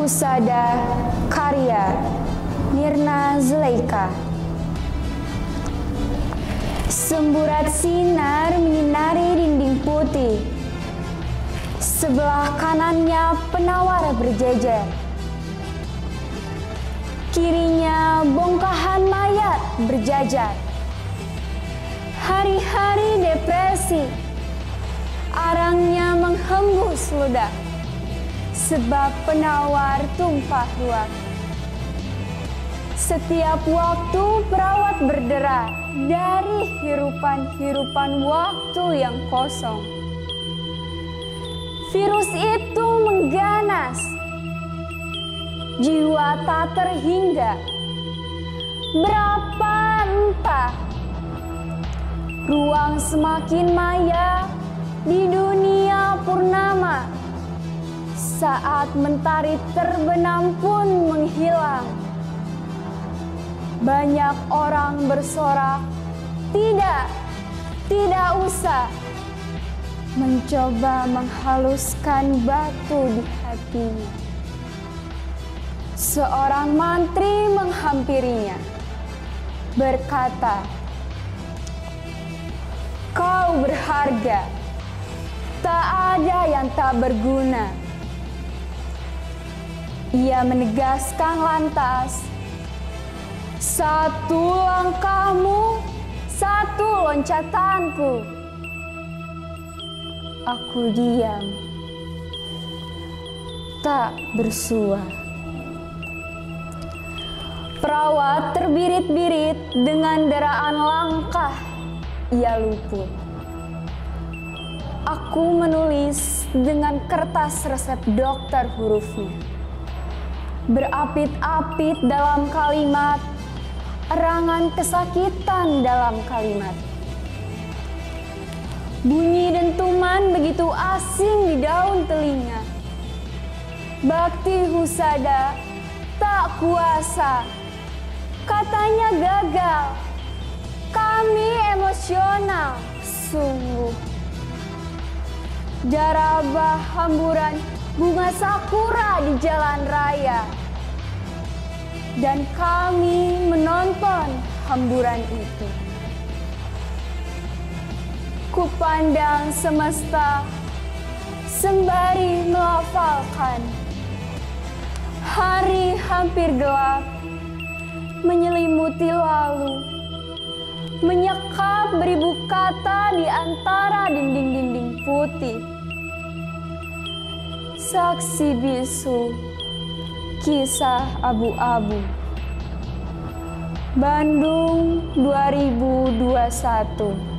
Husada, karya Mirna Zulaika. Semburat sinar menyinari dinding putih. Sebelah kanannya penawar berjejer. Kirinya bongkahan mayat berjajar. Hari-hari depresi, arangnya menghembus ludah. Sebab penawar tumpah ruah. Setiap waktu perawat berderah dari hirupan-hirupan waktu yang kosong. Virus itu mengganas, jiwa tak terhingga. Berapa entah, ruang semakin maya di dunia purnama. Saat mentari terbenam pun menghilang. Banyak orang bersorak, tidak usah mencoba menghaluskan batu di hatinya. Seorang mantri menghampirinya, berkata, "Kau berharga, tak ada yang tak berguna." Ia menegaskan lantas, "Satu langkahmu, satu loncatanku." Aku diam, tak bersua. Perawat terbirit-birit dengan deraan langkah, ia luput. Aku menulis dengan kertas resep dokter hurufnya. Berapit-apit dalam kalimat, erangan kesakitan dalam kalimat. Bunyi dentuman begitu asing di daun telinga. Bakti Husada tak kuasa, katanya gagal. Kami emosional, sungguh. Darabah hamburan bunga sakura di jalan raya. Dan kami menonton hamburan itu. Kupandang semesta sembari melafalkan. Hari hampir gelap, menyelimuti lalu, menyekap beribu kata di antara dinding-dinding putih. Saksi bisu, kisah abu-abu. Bandung 2021.